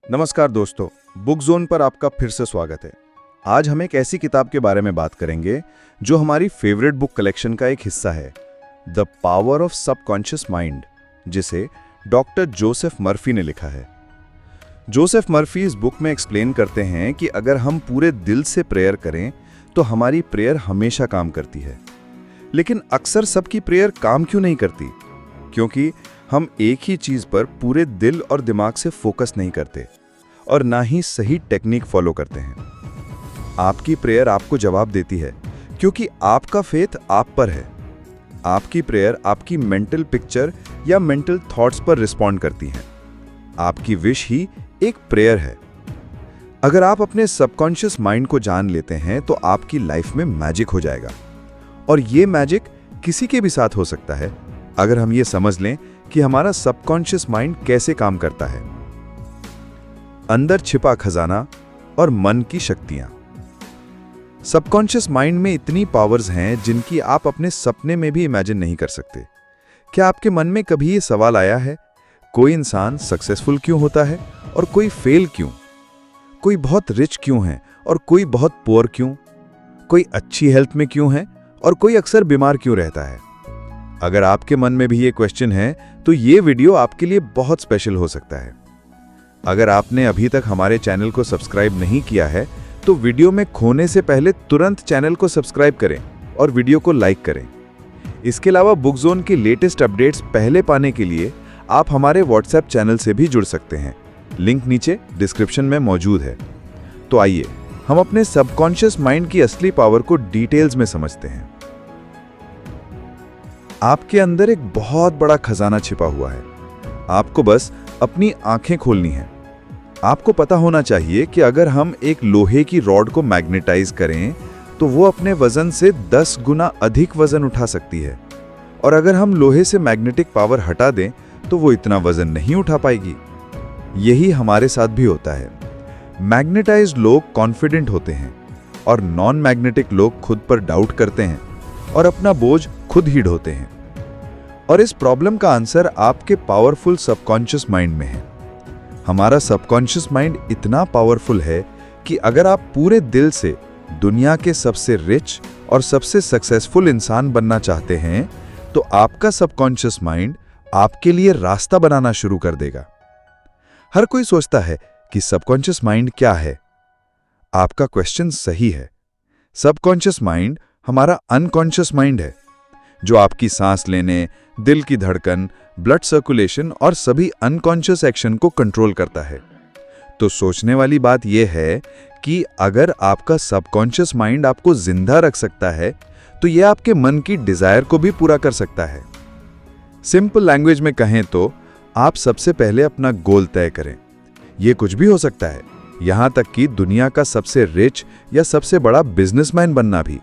नमस्कार दोस्तों, book zone पर आपका फिर से स्वागत है। आज हम एक ऐसी किताब के बारे में बात करेंगे जो हमारी फेवरेट बुक कलेक्शन का एक हिस्सा है, the power of subconscious mind, जिसे डॉक्टर जोसेफ मर्फी ने लिखा है। जोसेफ मर्फी इस बुक में एक्सप्लेन करते हैं कि अगर हम पूरे दिल से प्रेयर करें तो हमारी प्रेयर हमेशा काम करती है। लेकिन अक्सर सबकी प्रेयर काम क्यों नहीं करती? क्योंकि हम एक ही चीज पर पूरे दिल और दिमाग से फोकस नहीं करते और ना ही सही टेक्निक फॉलो करते हैं। आपकी प्रेयर आपको जवाब देती है क्योंकि आपका फेथ आप पर है। आपकी प्रेयर आपकी मेंटल पिक्चर या मेंटल थॉट्स पर रिस्पॉन्ड करती है। आपकी विश ही एक प्रेयर है। अगर आप अपने सबकॉन्शियस माइंड को जान लेते हैं तो आपकी लाइफ में मैजिक हो जाएगा। और ये मैजिक किसी के भी साथ हो सकता है अगर हम ये समझ लें कि हमारा सबकॉन्शियस माइंड कैसे काम करता है। अंदर छिपा खजाना और मन की शक्तियां। सबकॉन्शियस माइंड में इतनी पावर्स हैं जिनकी आप अपने सपने में भी इमेजिन नहीं कर सकते। क्या आपके मन में कभी ये सवाल आया है, कोई इंसान सक्सेसफुल क्यों होता है और कोई फेल क्यों? कोई बहुत रिच क्यों है और कोई बहुत पुअर क्यों? कोई अच्छी हेल्थ में क्यों है और कोई अक्सर बीमार क्यों रहता है? अगर आपके मन में भी ये क्वेश्चन है तो ये वीडियो आपके लिए बहुत स्पेशल हो सकता है। अगर आपने अभी तक हमारे चैनल को सब्सक्राइब नहीं किया है तो वीडियो में खोने से पहले तुरंत चैनल को सब्सक्राइब करें और वीडियो को लाइक करें। इसके अलावा बुक जोन की लेटेस्ट अपडेट्स पहले पाने के लिए आप हमारे व्हाट्सएप चैनल से भी जुड़ सकते हैं। लिंक नीचे डिस्क्रिप्शन में मौजूद है। तो आइए हम अपने सबकॉन्शियस माइंड की असली पावर को डिटेल्स में समझते हैं। आपके अंदर एक बहुत बड़ा खजाना छिपा हुआ है। आपको बस अपनी आंखें खोलनी है। आपको पता होना चाहिए कि अगर हम एक लोहे की रॉड को मैग्नेटाइज करें तो वो अपने वजन से 10 गुना अधिक वजन उठा सकती है, और अगर हम लोहे से मैग्नेटिक पावर हटा दें तो वो इतना वजन नहीं उठा पाएगी। यही हमारे साथ भी होता है। मैग्नेटाइज्ड लोग कॉन्फिडेंट होते हैं और नॉन मैग्नेटिक लोग खुद पर डाउट करते हैं और अपना बोझ खुद ही ढोते हैं। और इस प्रॉब्लम का आंसर आपके पावरफुल सबकॉन्शियस माइंड में है। हमारा सबकॉन्शियस माइंड इतना पावरफुल है कि अगर आप पूरे दिल से दुनिया के सबसे रिच और सबसे सक्सेसफुल इंसान बनना चाहते हैं तो आपका सबकॉन्शियस माइंड आपके लिए रास्ता बनाना शुरू कर देगा। हर कोई सोचता है कि सबकॉन्शियस माइंड क्या है। आपका क्वेश्चन सही है। सबकॉन्शियस माइंड हमारा अनकॉन्शियस माइंड है, जो आपकी सांस लेने, दिल की धड़कन, ब्लड सर्कुलेशन और सभी अनकॉन्शियस एक्शन को कंट्रोल करता है। तो सोचने वाली बात यह है कि अगर आपका सबकॉन्शियस माइंड आपको जिंदा रख सकता है तो यह आपके मन की डिजायर को भी पूरा कर सकता है। सिंपल लैंग्वेज में कहें तो आप सबसे पहले अपना गोल तय करें। यह कुछ भी हो सकता है, यहां तक कि दुनिया का सबसे रिच या सबसे बड़ा बिजनेसमैन बनना भी।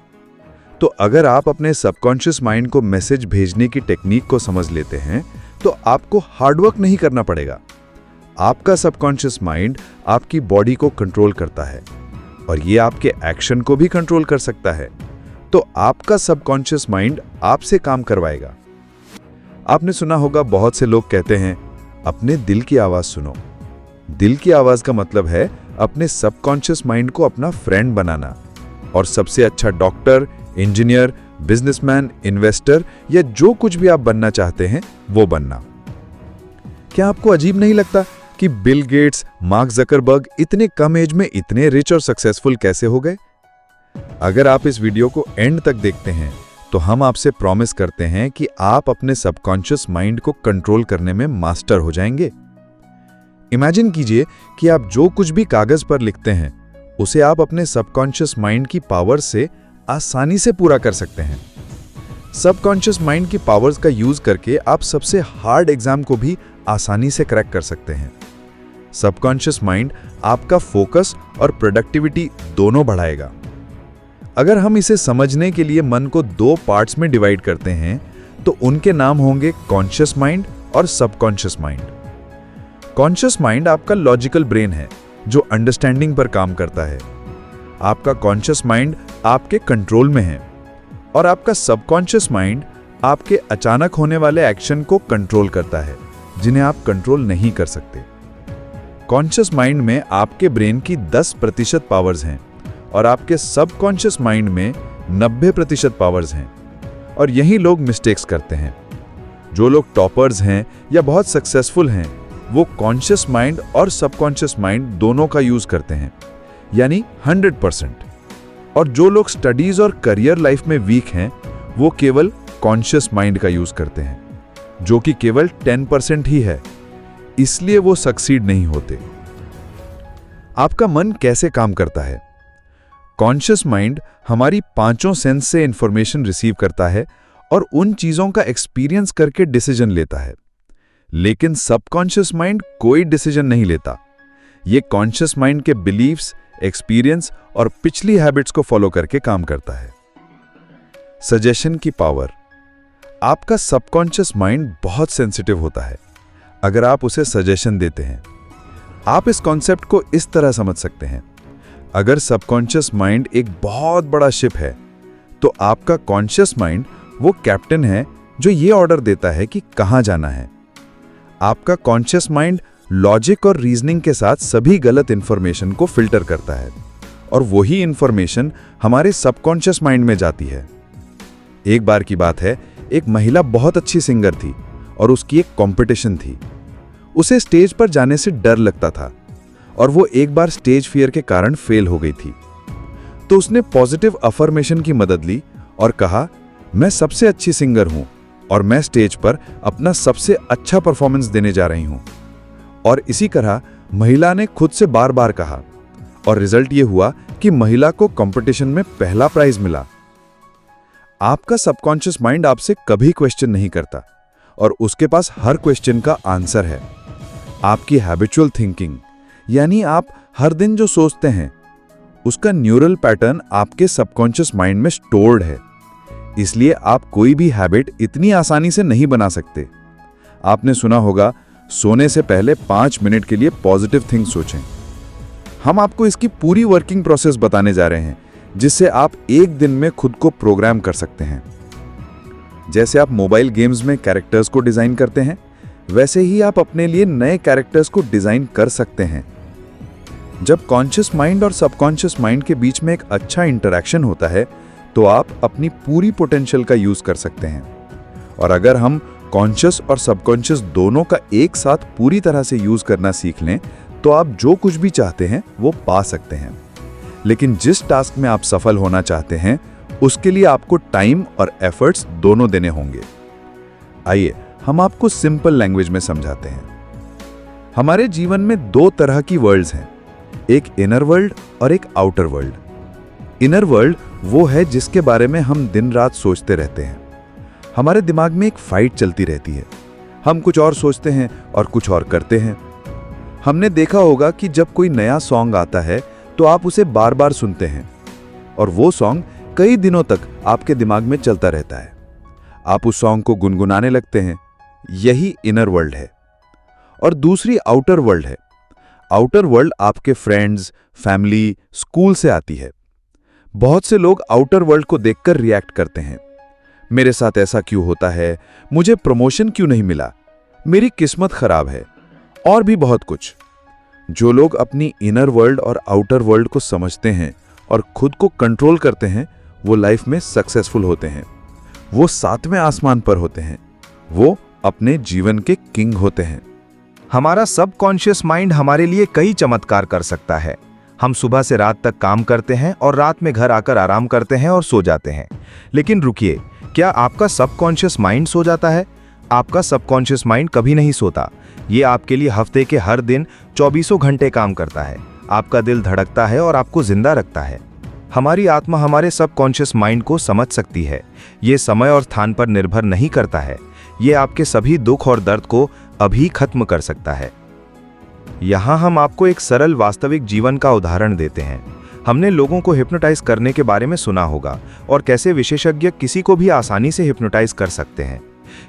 तो अगर आप अपने सबकॉन्शियस माइंड को मैसेज भेजने की टेक्निक को समझ लेते हैं तो आपको हार्डवर्क नहीं करना पड़ेगा। आपका सबकॉन्शियस माइंड आपकी बॉडी को कंट्रोल करता है और ये आपके एक्शन को भी कंट्रोल कर सकता है। तो आपका सबकॉन्शियस माइंड आपसे काम करवाएगा। आपने सुना होगा, बहुत से लोग कहते हैं अपने दिल की आवाज सुनो। दिल की आवाज का मतलब है अपने सबकॉन्शियस माइंड को अपना फ्रेंड बनाना और सबसे अच्छा डॉक्टर, इंजीनियर, बिजनेसमैन, इन्वेस्टर या जो कुछ भी आप बनना चाहते हैं वो बनना। क्या आपको अजीब नहीं लगता कि बिल गेट्स, मार्क जकरबर्ग इतने कम एज में इतने रिच और सक्सेसफुल कैसे हो गए? अगर आप इस वीडियो को एंड तक देखते हैं तो हम आपसे प्रॉमिस करते हैं कि आप अपने सबकॉन्शियस माइंड को कंट्रोल करने में मास्टर हो जाएंगे। इमेजिन कीजिए कि आप जो कुछ भी कागज पर लिखते हैं उसे आप अपने सबकॉन्शियस माइंड की पावर से आसानी से पूरा कर सकते हैं। सबकॉन्शियस माइंड की पावर्स का यूज करके आप सबसे हार्ड एग्जाम को भी आसानी से क्रैक कर सकते हैं। सबकॉन्शियस माइंड आपका फोकस और प्रोडक्टिविटी दोनों बढ़ाएगा। अगर हम इसे समझने के लिए मन को 2 पार्ट्स में डिवाइड करते हैं तो उनके नाम होंगे कॉन्शियस माइंड और सबकॉन्शियस माइंड। कॉन्शियस माइंड आपका लॉजिकल ब्रेन है जो अंडरस्टैंडिंग पर काम करता है। आपका कॉन्शियस माइंड आपके कंट्रोल में है और आपका सबकॉन्शियस माइंड आपके अचानक होने वाले एक्शन को कंट्रोल करता है जिन्हें आप कंट्रोल नहीं कर सकते। कॉन्शियस माइंड में आपके ब्रेन की 10% पावर्स हैं और आपके सबकॉन्शियस माइंड में 90% पावर्स हैं। और यही लोग मिस्टेक्स करते हैं। जो लोग टॉपर्स हैं या बहुत सक्सेसफुल हैं, वो कॉन्शियस माइंड और सबकॉन्शियस माइंड दोनों का यूज करते हैं, यानी 100%। और जो लोग स्टडीज और करियर लाइफ में वीक हैं, वो केवल कॉन्शियस माइंड का यूज करते हैं, जो कि केवल 10% ही है। इसलिए वो सक्सीड नहीं होते। आपका मन कैसे काम करता है? कॉन्शियस माइंड हमारी 5 सेंस से इंफॉर्मेशन रिसीव करता है और उन चीजों का एक्सपीरियंस करके डिसीजन लेता है। लेकिन सबकॉन्शियस माइंड कोई डिसीजन नहीं लेता। ये कॉन्शियस माइंड के बिलीव्स, एक्सपीरियंस और पिछली हैबिट्स को फॉलो करके काम करता है। सजेशन की पावर। आपका सबकॉन्शियस माइंड बहुत सेंसिटिव होता है अगर आप उसे सजेशन देते हैं। आप इस कॉन्सेप्ट को इस तरह समझ सकते हैं। अगर सबकॉन्शियस माइंड एक बहुत बड़ा शिप है, तो आपका कॉन्शियस माइंड वो कैप्टन है जो ये ऑर्डर देता है कि कहां जाना है। आपका कॉन्शियस माइंड लॉजिक और रीजनिंग के साथ सभी गलत इंफॉर्मेशन को फिल्टर करता है और वही इंफॉर्मेशन हमारे सबकॉन्शियस माइंड में जाती है। एक बार की बात है, एक महिला बहुत अच्छी सिंगर थी और उसकी एक कंपटीशन थी। उसे स्टेज पर जाने से डर लगता था और वो एक बार स्टेज फियर के कारण फेल हो गई थी। तो उसने पॉजिटिव अफर्मेशन की मदद ली और कहा, मैं सबसे अच्छी सिंगर हूं और मैं स्टेज पर अपना सबसे अच्छा परफॉर्मेंस देने जा रही हूं। और इसी तरह महिला ने खुद से बार बार कहा और रिजल्ट ये हुआ कि महिला को कंपटीशन में पहला प्राइज मिला। आपका सबकॉन्शियस माइंड आपसे कभी क्वेश्चन नहीं करता और उसके पास हर क्वेश्चन का आंसर है। आपकी हैबिचुअल थिंकिंग, यानी आप हर दिन जो सोचते हैं, उसका न्यूरल पैटर्न आपके सबकॉन्शियस माइंड में स्टोर्ड है। इसलिए आप कोई भी हैबिट इतनी आसानी से नहीं बना सकते। आपने सुना होगा, सोने से पहले 5 मिनट के लिए पॉजिटिव थिंग सोचें। हम आपको इसकी पूरी वर्किंग प्रोसेस बताने जा रहे हैं, जिससे आप एक दिन में खुद को प्रोग्राम कर सकते हैं। जैसे आप मोबाइल गेम्स में कैरेक्टर्स को डिजाइन करते हैं, वैसे ही आप अपने लिए नए कैरेक्टर्स को डिजाइन कर सकते हैं। जब कॉन्शियस माइंड और सबकॉन्शियस माइंड के बीच में एक अच्छा इंटरैक्शन होता है, तो आप अपनी पूरी पोटेंशियल का यूज कर सकते हैं। और अगर हम कॉन्शियस और सबकॉन्शियस दोनों का एक साथ पूरी तरह से यूज करना सीख लें, तो आप जो कुछ भी चाहते हैं वो पा सकते हैं। लेकिन जिस टास्क में आप सफल होना चाहते हैं, उसके लिए आपको टाइम और एफर्ट्स दोनों देने होंगे। आइए हम आपको सिंपल लैंग्वेज में समझाते हैं। हमारे जीवन में 2 तरह की वर्ल्ड्स हैं, एक इनर वर्ल्ड और एक आउटर वर्ल्ड। इनर वर्ल्ड वो है जिसके बारे में हम दिन रात सोचते रहते हैं। हमारे दिमाग में एक फाइट चलती रहती है। हम कुछ और सोचते हैं और कुछ और करते हैं। हमने देखा होगा कि जब कोई नया सॉन्ग आता है, तो आप उसे बार बार सुनते हैं और वो सॉन्ग कई दिनों तक आपके दिमाग में चलता रहता है। आप उस सॉन्ग को गुनगुनाने लगते हैं। यही इनर वर्ल्ड है। और दूसरी आउटर वर्ल्ड है। आउटर वर्ल्ड आपके फ्रेंड्स, फैमिली, स्कूल से आती है। बहुत से लोग आउटर वर्ल्ड को देखकर रिएक्ट करते हैं। मेरे साथ ऐसा क्यों होता है, मुझे प्रमोशन क्यों नहीं मिला, मेरी किस्मत खराब है, और भी बहुत कुछ। जो लोग अपनी इनर वर्ल्ड और आउटर वर्ल्ड को समझते हैं और खुद को कंट्रोल करते हैं, वो लाइफ में सक्सेसफुल होते हैं। वो 7वें आसमान पर होते हैं। वो अपने जीवन के किंग होते हैं। हमारा सबकॉन्शियस माइंड हमारे लिए कई चमत्कार कर सकता है। हम सुबह से रात तक काम करते हैं और रात में घर आकर आराम करते हैं और सो जाते हैं। लेकिन रुकिए, क्या आपका सबकॉन्शियस माइंड सो जाता है? आपका सबकॉन्शियस माइंड कभी नहीं सोता। ये आपके लिए हफ्ते के हर दिन 24 घंटे काम करता है। आपका दिल धड़कता है और आपको जिंदा रखता है। हमारी आत्मा हमारे सबकॉन्शियस माइंड को समझ सकती है। ये समय और स्थान पर निर्भर नहीं करता है। ये आपके सभी दुख और दर्द को अभी खत्म कर सकता है। यहाँ हम आपको एक सरल वास्तविक जीवन का उदाहरण देते हैं। हमने लोगों को हिप्नोटाइज करने के बारे में सुना होगा और कैसे विशेषज्ञ किसी को भी आसानी से हिप्नोटाइज कर सकते हैं।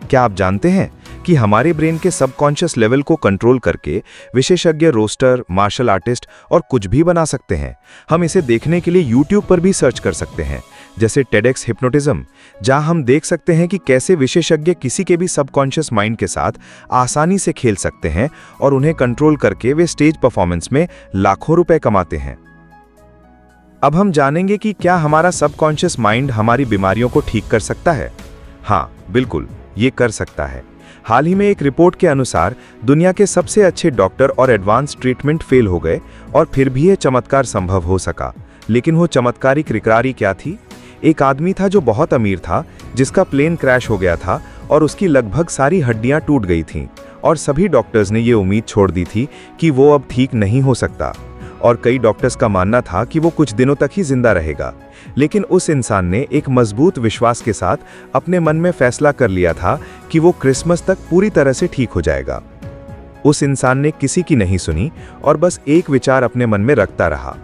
क्या आप जानते हैं कि हमारे ब्रेन के सबकॉन्शियस लेवल को कंट्रोल करके विशेषज्ञ रोस्टर, मार्शल आर्टिस्ट और कुछ भी बना सकते हैं? हम इसे देखने के लिए YouTube पर भी सर्च कर सकते हैं। जैसे टेडेक्स हिप्नोटिज्म, जहां हम देख सकते हैं कि कैसे विशेषज्ञ किसी के भी सबकॉन्शियस माइंड के साथ आसानी से खेल सकते हैं और उन्हें कंट्रोल करके वे स्टेज परफॉर्मेंस में लाखों रुपए कमाते हैं। अब हम जानेंगे कि क्या हमारा सबकॉन्शियस माइंड हमारी बीमारियों को ठीक कर सकता है। हाँ, बिल्कुल, ये कर सकता है। हाल ही में एक रिपोर्ट के अनुसार दुनिया के सबसे अच्छे डॉक्टर और एडवांस ट्रीटमेंट फेल हो गए और फिर भी यह चमत्कार संभव हो सका। लेकिन वो चमत्कारिक रिकवरी क्या थी? एक आदमी था जो बहुत अमीर था, जिसका प्लेन क्रैश हो गया था और उसकी लगभग सारी हड्डियां टूट गई थीं और सभी डॉक्टर्स ने ये उम्मीद छोड़ दी थी कि वो अब ठीक नहीं हो सकता और कई डॉक्टर्स का मानना था कि वो कुछ दिनों तक ही जिंदा रहेगा। लेकिन उस इंसान ने एक मजबूत विश्वास के साथ अपने मन में फैसला कर लिया था कि वो क्रिसमस तक पूरी तरह से ठीक हो जाएगा। उस इंसान ने किसी की नहीं सुनी और बस एक विचार अपने मन में रखता रहा।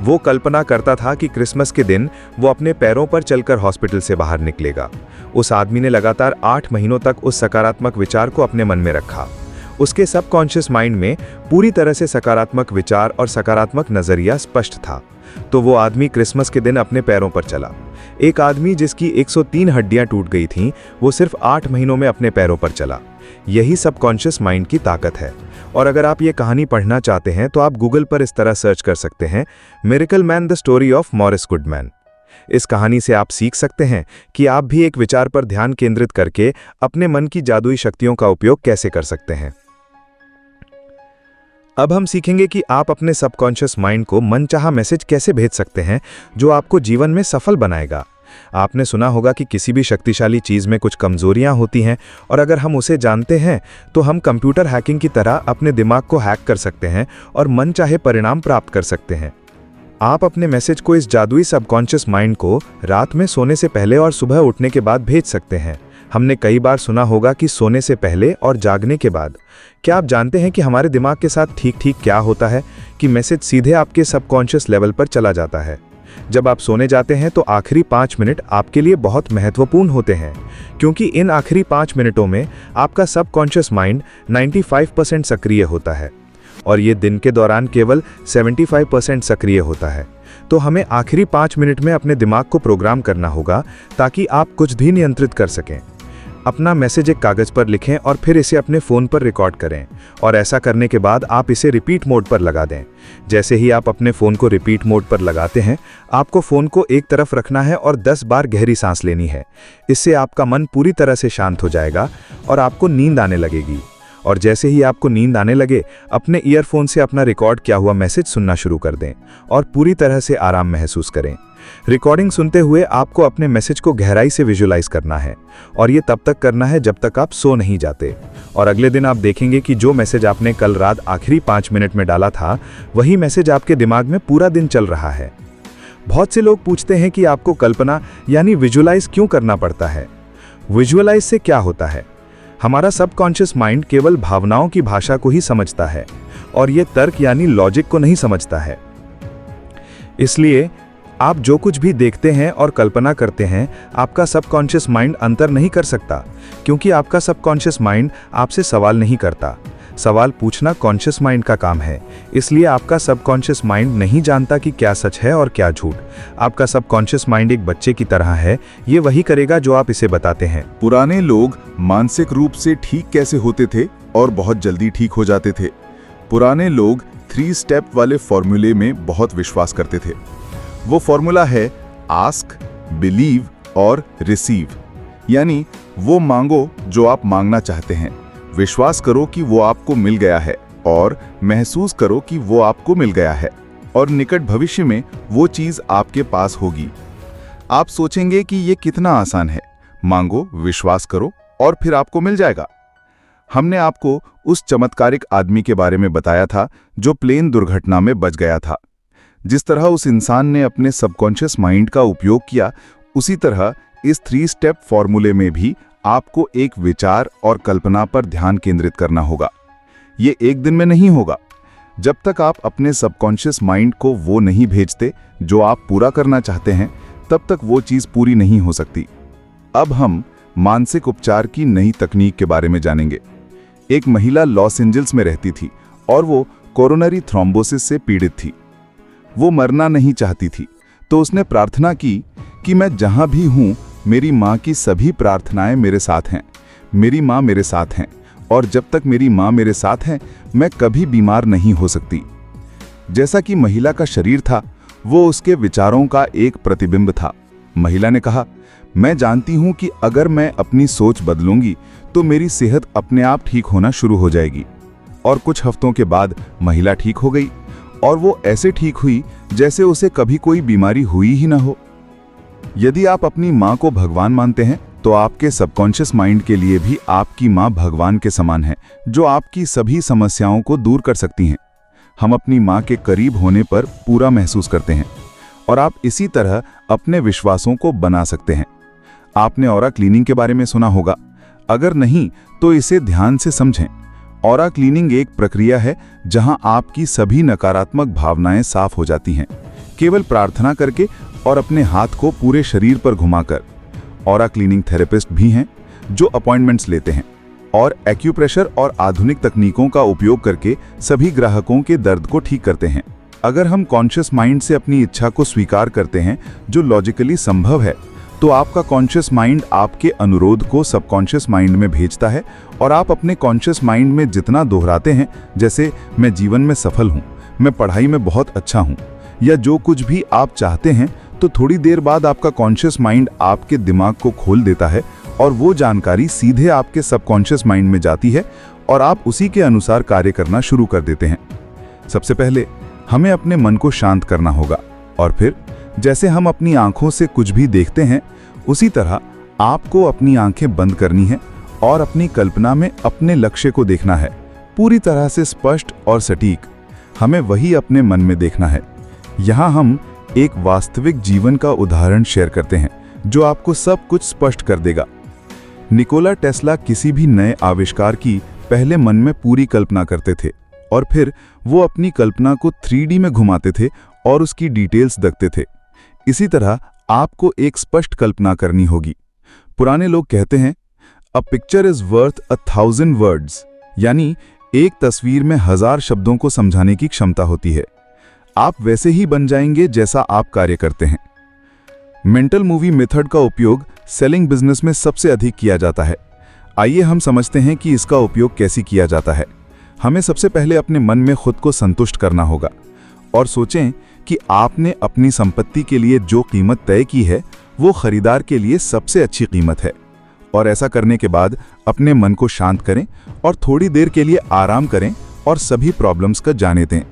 वो कल्पना करता था कि क्रिसमस के दिन वो अपने पैरों पर चलकर हॉस्पिटल से बाहर निकलेगा। उस आदमी ने लगातार 8 महीनों तक उस सकारात्मक विचार को अपने मन में रखा। उसके सबकॉन्शियस माइंड में पूरी तरह से सकारात्मक विचार और सकारात्मक नजरिया स्पष्ट था। तो वो आदमी क्रिसमस के दिन अपने पैरों पर चला। एक आदमी जिसकी 103 हड्डियां टूट गई थीं, वो सिर्फ 8 महीनों में अपने पैरों पर चला। यही सबकॉन्शियस माइंड की ताकत है। और अगर आप ये कहानी पढ़ना चाहते हैं तो आप गूगल पर इस तरह सर्च कर सकते हैं, miracle man the story of Morris Goodman. इस कहानी से आप सीख सकते हैं कि आप भी एक विचार पर ध्यान केंद्रित करके अपने मन की जादुई शक्तियों का उपयोग कैसे कर सकते हैं। अब हम सीखेंगे कि आप अपने सबकॉन्शियस माइंड को मनचाहा मैसेज कैसे भेज सकते हैं जो आपको जीवन में सफल बनाएगा। आपने सुना होगा कि किसी भी शक्तिशाली चीज़ में कुछ कमजोरियां होती हैं और अगर हम उसे जानते हैं तो हम कंप्यूटर हैकिंग की तरह अपने दिमाग को हैक कर सकते हैं और मनचाहे परिणाम प्राप्त कर सकते हैं। आप अपने मैसेज को इस जादुई सबकॉन्शियस माइंड को रात में सोने से पहले और सुबह उठने के बाद भेज सकते हैं। हमने कई बार सुना होगा कि सोने से पहले और जागने के बाद। क्या आप जानते हैं कि हमारे दिमाग के साथ ठीक ठीक क्या होता है कि मैसेज सीधे आपके सबकॉन्शियस लेवल पर चला जाता है। जब आप सोने जाते हैं तो आखिरी 5 मिनट आपके लिए बहुत महत्वपूर्ण होते हैं, क्योंकि इन आखिरी 5 मिनटों में आपका सबकॉन्शियस माइंड 95% सक्रिय होता है और ये दिन के दौरान केवल 75% सक्रिय होता है। तो हमें आखिरी 5 मिनट में अपने दिमाग को प्रोग्राम करना होगा ताकि आप कुछ भी नियंत्रित कर सकें। अपना मैसेज एक कागज पर लिखें और फिर इसे अपने फ़ोन पर रिकॉर्ड करें और ऐसा करने के बाद आप इसे रिपीट मोड पर लगा दें। जैसे ही आप अपने फ़ोन को रिपीट मोड पर लगाते हैं, आपको फ़ोन को एक तरफ रखना है और 10 बार गहरी सांस लेनी है। इससे आपका मन पूरी तरह से शांत हो जाएगा और आपको नींद आने लगेगी। और जैसे ही आपको नींद आने लगे, अपने ईयरफोन से अपना रिकॉर्ड किया हुआ मैसेज सुनना शुरू कर दें और पूरी तरह से आराम महसूस करें। रिकॉर्डिंग सुनते हुए आपको अपने मैसेज को गहराई से विजुअलाइज करना है और ये तब तक करना है जब तक आप सो नहीं जाते। और अगले दिन आप देखेंगे कि जो मैसेज आपने कल रात आखिरी 5 मिनट में डाला था, वही मैसेज आपके दिमाग में पूरा दिन चल रहा है। बहुत से लोग पूछते हैं कि आपको कल्पना यानी विजुअलाइज क्यों करना पड़ता है। विजुअलाइज से क्या होता है? हमारा सबकॉन्शियस माइंड केवल भावनाओं की भाषा को ही समझता है और ये तर्क यानी लॉजिक को नहीं समझता है। इसलिए आप जो कुछ भी देखते हैं और कल्पना करते हैं, आपका सबकॉन्शियस माइंड अंतर नहीं कर सकता, क्योंकि आपका सबकॉन्शियस माइंड आपसे सवाल नहीं करता। सवाल पूछना कॉन्शियस माइंड का काम है। इसलिए आपका सबकॉन्शियस माइंड नहीं जानता कि क्या सच है और क्या झूठ। आपका सबकॉन्शियस माइंड एक बच्चे की तरह है, ये वही करेगा जो आप इसे बताते हैं। पुराने लोग मानसिक रूप से ठीक कैसे होते थे और बहुत जल्दी ठीक हो जाते थे? पुराने लोग 3 स्टेप वाले फॉर्मूले में बहुत विश्वास करते थे। वो फॉर्मूला है आस्क, बिलीव और रिसीव। यानी वो मांगो जो आप मांगना चाहते हैं, विश्वास करो कि वो आपको मिल गया है और महसूस करो कि वो आपको मिल गया है और निकट भविष्य में वो चीज आपके पास होगी। आप सोचेंगे कि ये कितना आसान है, मांगो, विश्वास करो और फिर आपको मिल जाएगा। हमने आपको उस चमत्कारिक आदमी के बारे में बताया था जो प्लेन दुर्घटना में बच गया था। जिस तरह उस इंसान ने अपने सबकॉन्शियस माइंड का उपयोग किया, उसी तरह इस 3 स्टेप फॉर्मूले में भी आपको एक विचार और कल्पना पर ध्यान केंद्रित करना होगा। ये एक दिन में नहीं होगा। जब तक आप अपने सबकॉन्शियस माइंड को वो नहीं भेजते जो आप पूरा करना चाहते हैं, तब तक वो चीज़ पूरी नहीं हो सकती। अब हम मानसिक उपचार की नई तकनीक के बारे में जानेंगे। एक महिला लॉस एंजल्स में रहती थी और वो कोरोनरी थ्रोम्बोसिस से पीड़ित थी। वो मरना नहीं चाहती थी, तो उसने प्रार्थना की कि मैं जहां भी हूं मेरी माँ की सभी प्रार्थनाएं मेरे साथ हैं। मेरी माँ मेरे साथ हैं और जब तक मेरी माँ मेरे साथ है मैं कभी बीमार नहीं हो सकती। जैसा कि महिला का शरीर था वो उसके विचारों का एक प्रतिबिंब था। महिला ने कहा, मैं जानती हूं कि अगर मैं अपनी सोच बदलूंगी तो मेरी सेहत अपने आप ठीक होना शुरू हो जाएगी। और कुछ हफ्तों के बाद महिला ठीक हो गई और वो ऐसे ठीक हुई जैसे उसे कभी कोई बीमारी हुई ही ना हो। यदि आप अपनी माँ को भगवान मानते हैं तो आपके सबकॉन्शियस माइंड के लिए भी आपकी माँ भगवान के समान है, जो आपकी सभी समस्याओं को दूर कर सकती हैं। हम अपनी माँ के करीब होने पर पूरा महसूस करते हैं और आप इसी तरह अपने विश्वासों को बना सकते हैं। आपने ऑरा क्लीनिंग के बारे में सुना होगा, अगर नहीं तो इसे ध्यान से समझें। ऑरा क्लीनिंग एक प्रक्रिया है जहां आपकी सभी नकारात्मक भावनाएं साफ हो जाती हैं, केवल प्रार्थना करके और अपने हाथ को पूरे शरीर पर घुमाकर। ऑरा क्लीनिंग थेरेपिस्ट भी हैं जो अपॉइंटमेंट्स लेते हैं और एक्यूप्रेशर और आधुनिक तकनीकों का उपयोग करके सभी ग्राहकों के दर्द को ठीक करते हैं। अगर हम कॉन्शियस माइंड से अपनी इच्छा को स्वीकार करते हैं जो लॉजिकली संभव है, तो आपका कॉन्शियस माइंड आपके अनुरोध को सबकॉन्शियस माइंड में भेजता है और आप अपने कॉन्शियस माइंड में जितना दोहराते हैं, जैसे मैं जीवन में सफल हूँ, मैं पढ़ाई में बहुत अच्छा हूँ, या जो कुछ भी आप चाहते हैं, तो थोड़ी देर बाद आपका कॉन्शियस माइंड आपके दिमाग को खोल देता है और वो जानकारी सीधे आपके सबकॉन्शियस माइंड में जाती है और आप उसी के अनुसार कार्य करना शुरू कर देते हैं। सबसे पहले हमें अपने मन को शांत करना होगा और फिर जैसे हम अपनी आंखों से कुछ भी देखते हैं, उसी तरह आपको अपनी आंखें बंद करनी है और अपनी कल्पना में अपने लक्ष्य को देखना है, पूरी तरह से स्पष्ट और सटीक। हमें वही अपने मन में देखना है। यहाँ हम एक वास्तविक जीवन का उदाहरण शेयर करते हैं जो आपको सब कुछ स्पष्ट कर देगा। निकोला टेस्ला किसी भी नए आविष्कार की पहले मन में पूरी कल्पना करते थे और फिर वो अपनी कल्पना को 3D में घुमाते थे और उसकी डिटेल्स देखते थे। इसी तरह आपको एक स्पष्ट कल्पना करनी होगी। पुराने लोग कहते हैं, a picture is worth 1000 words, यानी एक तस्वीर में 1000 शब्दों को समझाने की क्षमता होती है। आप वैसे ही बन जाएंगे जैसा आप कार्य करते हैं। मेंटल मूवी मेथड का उपयोग सेलिंग बिजनेस में सबसे अधिक किया जाता है। आइए हम समझते हैं कि इसका उपयोग कैसे किया जाता है। हमें सबसे पहले अपने मन में खुद को संतुष्ट करना होगा और सोचें कि आपने अपनी संपत्ति के लिए जो कीमत तय की है वो खरीदार के लिए सबसे अच्छी कीमत है। और ऐसा करने के बाद अपने मन को शांत करें और थोड़ी देर के लिए आराम करें और सभी प्रॉब्लम्स का जाने दें।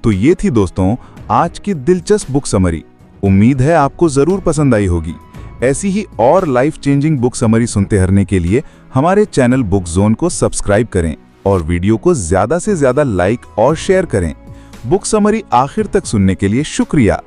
तो ये थी दोस्तों आज की दिलचस्प बुक समरी। उम्मीद है आपको जरूर पसंद आई होगी। ऐसी ही और लाइफ चेंजिंग बुक समरी सुनते रहने के लिए हमारे चैनल बुक जोन को सब्सक्राइब करें और वीडियो को ज्यादा से ज्यादा लाइक और शेयर करें। बुक समरी आखिर तक सुनने के लिए शुक्रिया।